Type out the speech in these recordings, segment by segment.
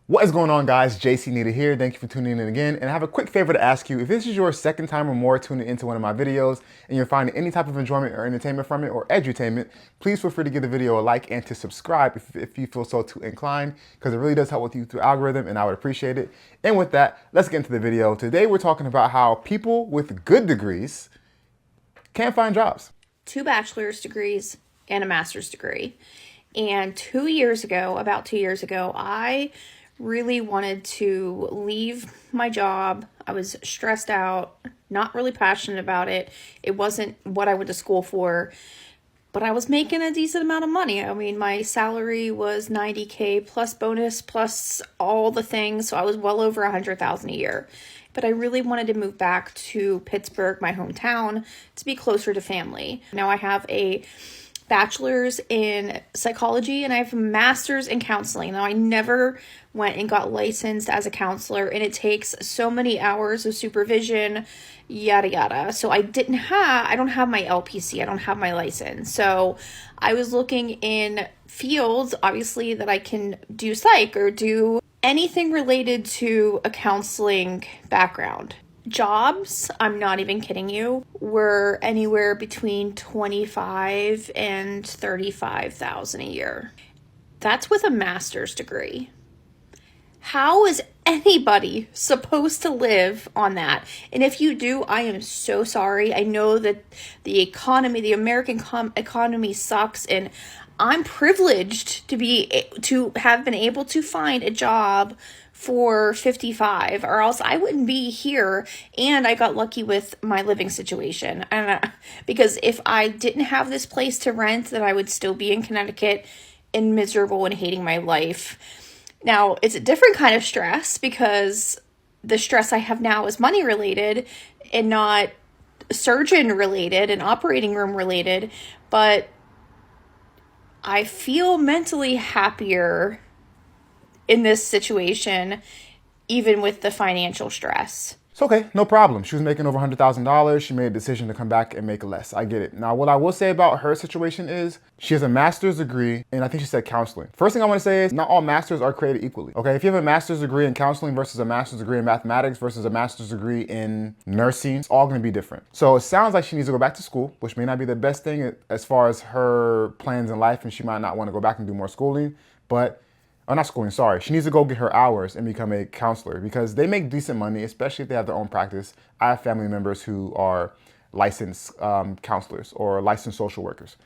What is going on, guys? JC Nita here. Thank you for tuning in again. And I have a quick favor to ask you. If this is your second time or more tuning into one of my videos and you're finding any type of enjoyment or entertainment from it or edutainment, please feel free to give the video a like and to subscribe if you feel so too inclined, because it really does help with the YouTube algorithm and I would appreciate it. And with that, let's get into the video. Today, we're talking about how people with good degrees can't find jobs. 2 bachelor's degrees and a master's degree. And about 2 years ago, I really wanted to leave my job. I was stressed out, not really passionate about it. It wasn't what I went to school for, but I was making a decent amount of money. I mean, my salary was $90K plus bonus plus all the things. So I was well over $100,000 a year. But I really wanted to move back to Pittsburgh, my hometown, to be closer to family. Now I have a bachelor's in psychology and I have a master's in counseling. Now I never went and got licensed as a counselor, and it takes so many hours of supervision, yada yada. So I don't have my LPC, I don't have my license. So I was looking in fields, obviously, that I can do psych or do anything related to a counseling background. Jobs, I'm not even kidding you, were anywhere between $25,000 and $35,000 a year. That's with a master's degree. How is anybody supposed to live on that? And if you do, I am so sorry. I know that the American economy sucks, and I'm privileged to have been able to find a job for 55, or else I wouldn't be here. And I got lucky with my living situation. Because if I didn't have this place to rent, then I would still be in Connecticut and miserable and hating my life. Now, it's a different kind of stress because the stress I have now is money related and not surgeon related and operating room related, but I feel mentally happier in this situation, even with the financial stress. It's okay, no problem. She was making over $100,000. She made a decision to come back and make less. I get it. Now, what I will say about her situation is she has a master's degree, and I think she said counseling. First thing I want to say is not all masters are created equally. Okay, if you have a master's degree in counseling versus a master's degree in mathematics versus a master's degree in nursing, it's all going to be different. So it sounds like she needs to go back to school, which may not be the best thing as far as her plans in life, and she might not want to go back and do more schooling, but not schooling, sorry. She needs to go get her hours and become a counselor because they make decent money, especially if they have their own practice. I have family members who are licensed counselors or licensed social workers.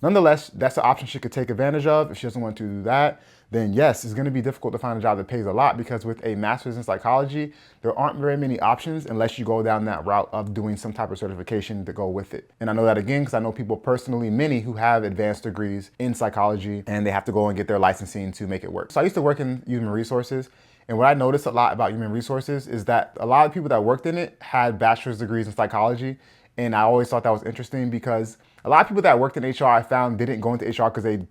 Nonetheless, that's an option she could take advantage of. If she doesn't want to do that, then yes, it's going to be difficult to find a job that pays a lot, because with a master's in psychology, there aren't very many options unless you go down that route of doing some type of certification to go with it. And I know that again because I know people personally, many who have advanced degrees in psychology, and they have to go and get their licensing to make it work. So I used to work in human resources, and what I noticed a lot about human resources is that a lot of people that worked in it had bachelor's degrees in psychology. And I always thought that was interesting because a lot of people that worked in HR I found didn't go into HR because they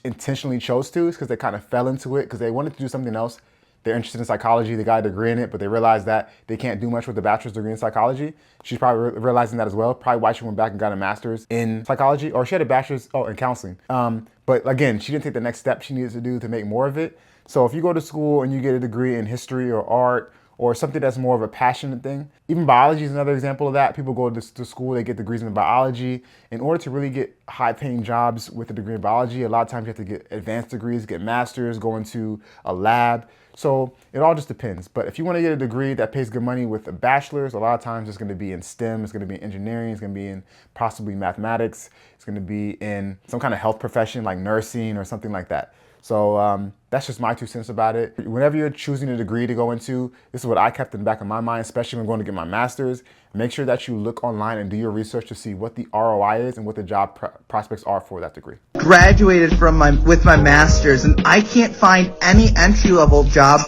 intentionally chose to. It's because they kind of fell into it because they wanted to do something else. They're interested in psychology, they got a degree in it, but they realized that they can't do much with a bachelor's degree in psychology. She's probably realizing that as well, probably why she went back and got a master's in psychology, or she had a bachelor's in counseling. But again, she didn't take the next step she needed to do to make more of it. So if you go to school and you get a degree in history or art, or something that's more of a passionate thing. Even biology is another example of that. People go to school, they get degrees in biology. In order to really get high-paying jobs with a degree in biology, a lot of times you have to get advanced degrees, get masters, go into a lab. So it all just depends. But if you want to get a degree that pays good money with a bachelor's, a lot of times it's going to be in STEM, it's going to be in engineering, it's going to be in possibly mathematics, it's going to be in some kind of health profession like nursing or something like that. So that's just my 2 cents about it. Whenever you're choosing a degree to go into, this is what I kept in the back of my mind, especially when going to get my master's. Make sure that you look online and do your research to see what the ROI is and what the job prospects are for that degree. Graduated with my master's, and I can't find any entry-level job.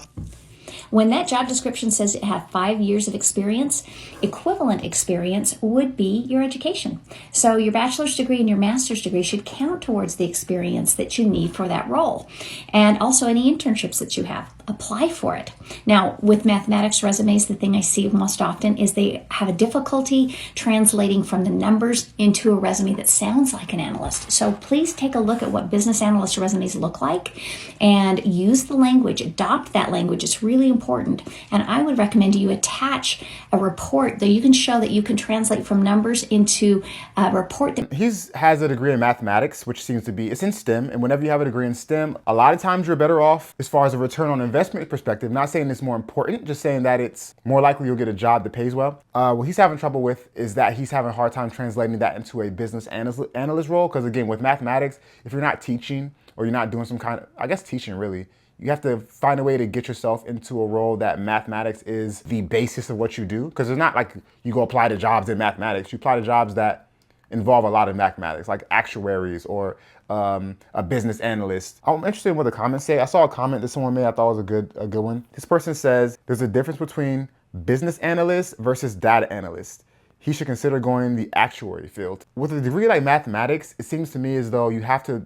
When that job description says it have 5 years of experience, equivalent experience would be your education. So your bachelor's degree and your master's degree should count towards the experience that you need for that role. And also any internships that you have, apply for it. Now, with mathematics resumes, the thing I see most often is they have a difficulty translating from the numbers into a resume that sounds like an analyst. So please take a look at what business analyst resumes look like and use the language, adopt that language. It's really important. And I would recommend you attach a report that you can show that you can translate from numbers into a report. He has a degree in mathematics, which seems to be, it's in STEM. And whenever you have a degree in STEM, a lot of times you're better off as far as a return on investment perspective. Not saying it's more important, just saying that it's more likely you'll get a job that pays well. What he's having trouble with is that he's having a hard time translating that into a business analyst role. Because again, with mathematics, if you're not teaching or you're not doing some kind of, I guess teaching really, you have to find a way to get yourself into a role that mathematics is the basis of what you do. Because it's not like you go apply to jobs in mathematics. You apply to jobs that involve a lot of mathematics, like actuaries or a business analyst. I'm interested in what the comments say. I saw a comment that someone made I thought was a good one. This person says there's a difference between business analyst versus data analyst. He should consider going the actuary field. With a degree like mathematics, it seems to me as though you have to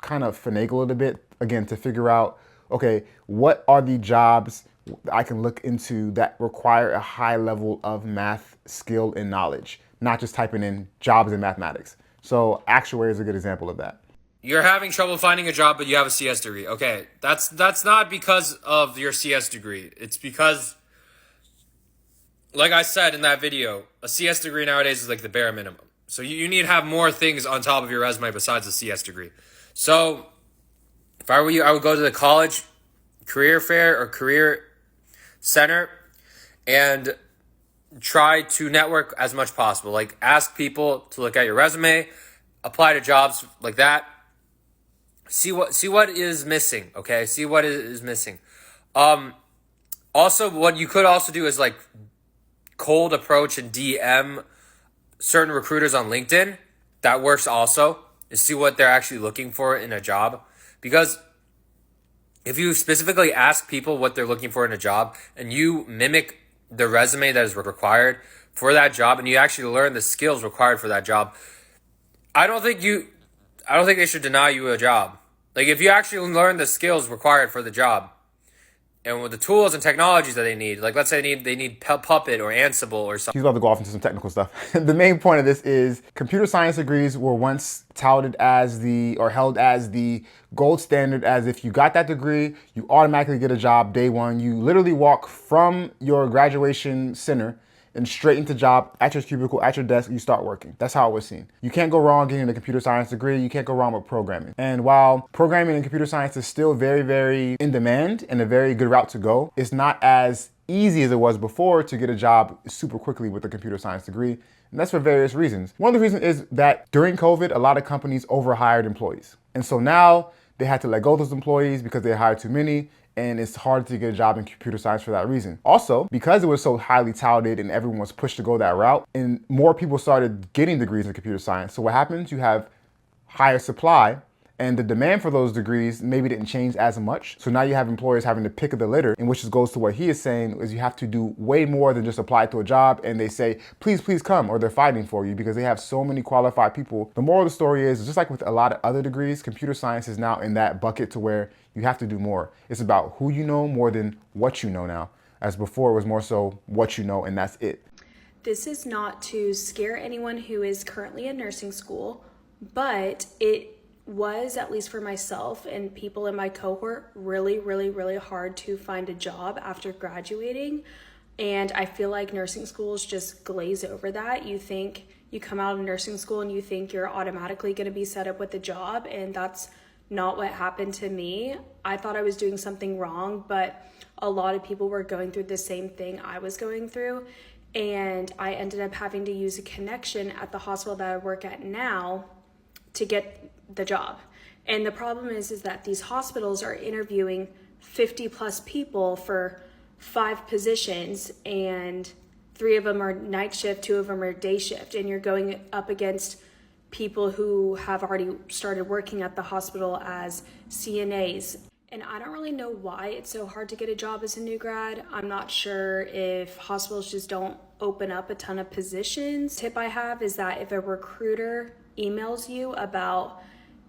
kind of finagle it a bit, again, to figure out, okay, what are the jobs I can look into that require a high level of math skill and knowledge, not just typing in jobs in mathematics. So actuary is a good example of that. You're having trouble finding a job, but you have a CS degree. Okay, that's not because of your CS degree. It's because, like I said in that video, a CS degree nowadays is like the bare minimum. So you need to have more things on top of your resume besides a CS degree. So if I were you, I would go to the college career fair or career center and try to network as much possible. Like ask people to look at your resume, apply to jobs like that. See what is missing, okay? See what is missing. Also, what you could also do is like cold approach and DM certain recruiters on LinkedIn. That works also. Is see what they're actually looking for in a job. Because if you specifically ask people what they're looking for in a job and you mimic the resume that is required for that job and you actually learn the skills required for that job, I don't think they should deny you a job. Like if you actually learn the skills required for the job and with the tools and technologies that they need, like let's say they need Puppet or Ansible or something. He's about to go off into some technical stuff. The main point of this is computer science degrees were once touted as held as the gold standard, as if you got that degree, you automatically get a job day one. You literally walk from your graduation center and straight into job at your cubicle, at your desk, you start working. That's how it was seen. You can't go wrong getting a computer science degree. You can't go wrong with programming. And while programming and computer science is still very, very in demand and a very good route to go, it's not as easy as it was before to get a job super quickly with a computer science degree. And that's for various reasons. One of the reasons is that during COVID, a lot of companies overhired employees. And so now they had to let go of those employees because they hired too many. And it's hard to get a job in computer science for that reason. Also, because it was so highly touted and everyone was pushed to go that route, and more people started getting degrees in computer science. So what happens? You have higher supply, and the demand for those degrees maybe didn't change as much. So now you have employers having to pick of the litter, and which goes to what he is saying, is you have to do way more than just apply to a job and they say, please, please come, or they're fighting for you because they have so many qualified people. The moral of the story is, just like with a lot of other degrees, computer science is now in that bucket to where you have to do more. It's about who you know more than what you know now. As before, it was more so what you know and that's it. This is not to scare anyone who is currently in nursing school, but it was, at least for myself and people in my cohort, really, really, really hard to find a job after graduating. And I feel like nursing schools just glaze over that. You think you come out of nursing school and you think you're automatically going to be set up with a job, and that's not what happened to me. I thought I was doing something wrong, but a lot of people were going through the same thing I was going through. And I ended up having to use a connection at the hospital that I work at now to get the job. And the problem is that these hospitals are interviewing 50 plus people for 5 positions, and 3 of them are night shift, 2 of them are day shift. And you're going up against people who have already started working at the hospital as CNAs. And I don't really know why it's so hard to get a job as a new grad. I'm not sure if hospitals just don't open up a ton of positions. Tip I have is that if a recruiter emails you about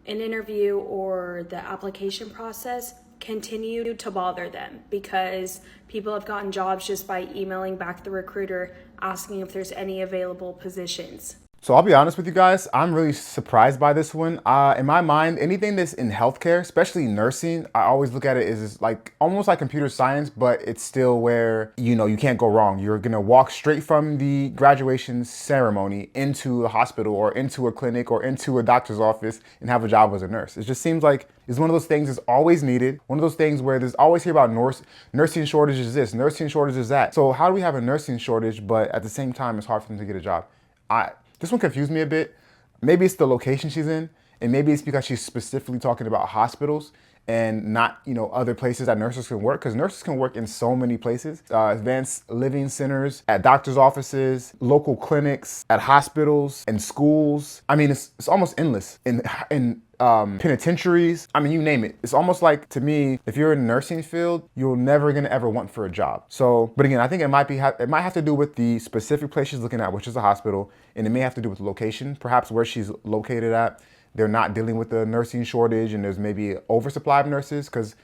an interview or the application process, continue to bother them, because people have gotten jobs just by emailing back the recruiter asking if there's any available positions. So I'll be honest with you guys, I'm really surprised by this one. In my mind, anything that's in healthcare, especially nursing, I always look at it as like almost like computer science, but it's still where, you know, you can't go wrong. You're gonna walk straight from the graduation ceremony into a hospital or into a clinic or into a doctor's office and have a job as a nurse. It just seems like it's one of those things that's always needed. One of those things where there's always hear about nursing shortages this, nursing shortages that. So how do we have a nursing shortage, but at the same time, it's hard for them to get a job? This one confused me a bit. Maybe it's the location she's in, and maybe it's because she's specifically talking about hospitals and not, you know, other places that nurses can work, because nurses can work in so many places. Advanced living centers, at doctor's offices, local clinics, at hospitals, and schools. I mean, it's almost endless. In penitentiaries, I mean, you name it. It's almost like, to me, if you're in the nursing field, you're never gonna ever want for a job. So, but again, I think it might have to do with the specific place she's looking at, which is a hospital, and it may have to do with the location, perhaps where she's located at. They're not dealing with the nursing shortage, and there's maybe an oversupply of nurses, because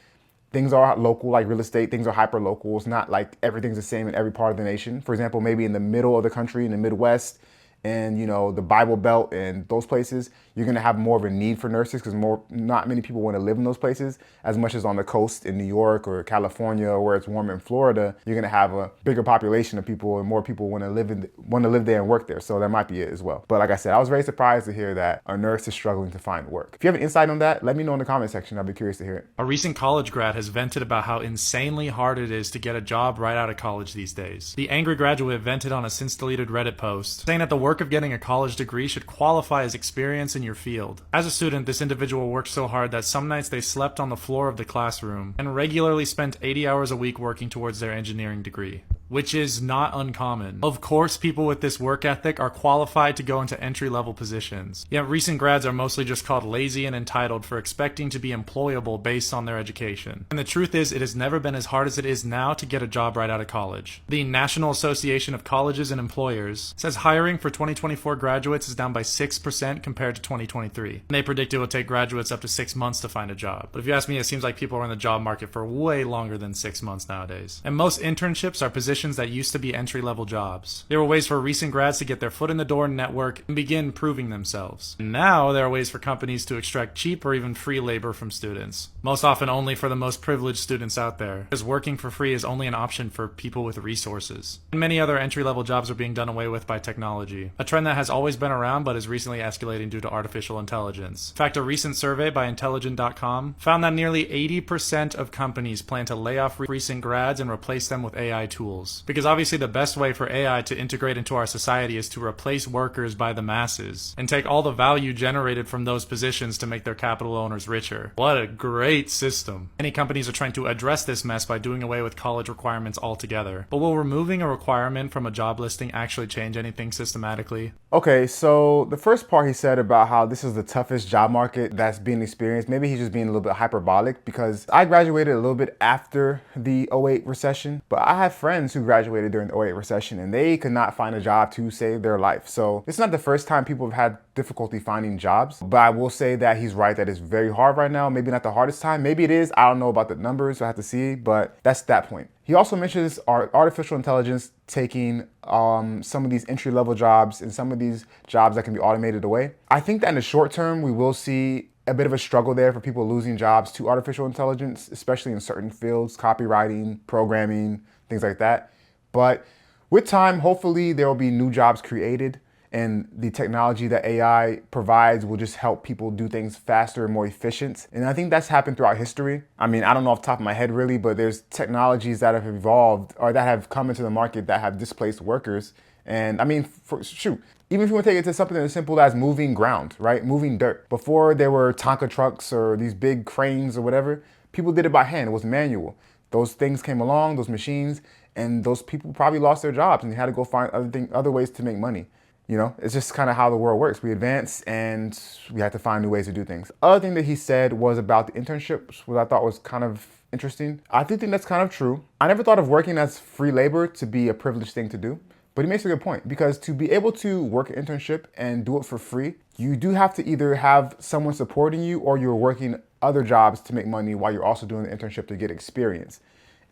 things are local, like real estate, things are hyper local. It's not like everything's the same in every part of the nation. For example, maybe in the middle of the country, in the Midwest, and, you know, the Bible Belt and those places, you're gonna have more of a need for nurses, because not many people want to live in those places as much as on the coast in New York or California, or where it's warm in Florida. You're gonna have a bigger population of people, and more people want to live there and work there. So that might be it as well. But like I said, I was very surprised to hear that a nurse is struggling to find work. If you have an insight on that, let me know in the comment section. I'd be curious to hear it. A recent college grad has vented about how insanely hard it is to get a job right out of college these days. The angry graduate vented on a since-deleted Reddit post, saying that the work of getting a college degree should qualify as experience in your field. As a student, this individual worked so hard that some nights they slept on the floor of the classroom and regularly spent 80 hours a week working towards their engineering degree, which is not uncommon. Of course, people with this work ethic are qualified to go into entry-level positions. Yet recent grads are mostly just called lazy and entitled for expecting to be employable based on their education. And the truth is, it has never been as hard as it is now to get a job right out of college. The National Association of Colleges and Employers says hiring for 2024 graduates is down by 6% compared to 2023. And they predict it will take graduates up to 6 months to find a job. But if you ask me, it seems like people are in the job market for way longer than 6 months nowadays. And most internships are positions that used to be entry-level jobs. There were ways for recent grads to get their foot in the door, network, and begin proving themselves. And now there are ways for companies to extract cheap or even free labor from students. Most often only for the most privileged students out there, because working for free is only an option for people with resources. And many other entry-level jobs are being done away with by technology, a trend that has always been around but is recently escalating due to artificial intelligence. In fact, a recent survey by Intelligent.com found that nearly 80% of companies plan to lay off recent grads and replace them with AI tools. Because obviously the best way for AI to integrate into our society is to replace workers by the masses and take all the value generated from those positions to make their capital owners richer. What a great system. Many companies are trying to address this mess by doing away with college requirements altogether. But will removing a requirement from a job listing actually change anything systematically? Okay, so the first part he said about how this is the toughest job market that's being experienced, maybe he's just being a little bit hyperbolic, because I graduated a little bit after the '08 recession, but I have friends who graduated during the '08 recession and they could not find a job to save their life. So it's not the first time people have had difficulty finding jobs, but I will say that he's right that it's very hard right now. Maybe not the hardest time, maybe it is. I don't know about the numbers, so I have to see, but that's that point. He also mentions artificial intelligence taking some of these entry-level jobs and some of these jobs that can be automated away. I think that in the short term, we will see a bit of a struggle there for people losing jobs to artificial intelligence, especially in certain fields, copywriting, programming, things like that. But with time, hopefully there will be new jobs created, and the technology that AI provides will just help people do things faster and more efficient. And I think that's happened throughout history. I mean, I don't know off the top of my head really, but there's technologies that have evolved or that have come into the market that have displaced workers. And I mean, even if you want to take it to something as simple as moving ground, right? Moving dirt. Before there were Tonka trucks or these big cranes or whatever, people did it by hand. It was manual. Those things came along, those machines, and those people probably lost their jobs and they had to go find other ways to make money. You know, it's just kind of how the world works. We advance and we have to find new ways to do things. Other thing that he said was about the internships, which I thought was kind of interesting. I do think that's kind of true. I never thought of working as free labor to be a privileged thing to do, but he makes a good point, because to be able to work an internship and do it for free, you do have to either have someone supporting you or you're working other jobs to make money while you're also doing the internship to get experience.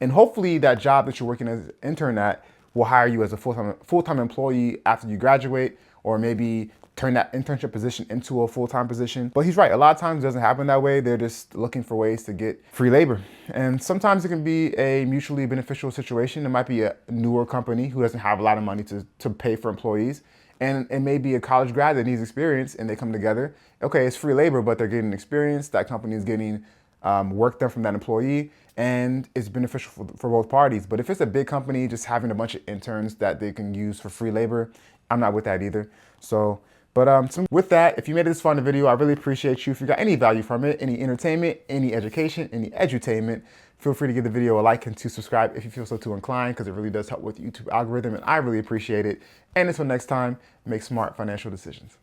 And hopefully that job that you're working as an intern at will hire you as a full-time employee after you graduate, or maybe turn that internship position into a full-time position. But he's right, a lot of times it doesn't happen that way. They're just looking for ways to get free labor. And sometimes it can be a mutually beneficial situation. It might be a newer company who doesn't have a lot of money to pay for employees. And it may be a college grad that needs experience, and they come together. Okay, it's free labor, but they're getting experience. That company is getting work done from that employee, and it's beneficial for both parties. But if it's a big company just having a bunch of interns that they can use for free labor, I'm not with that either. So with that, if you made it this far in the video, I really appreciate you. If you got any value from it, any entertainment, any education, any edutainment, feel free to give the video a like and to subscribe if you feel so too inclined, because it really does help with the YouTube algorithm, and I really appreciate it. And until next time, make smart financial decisions.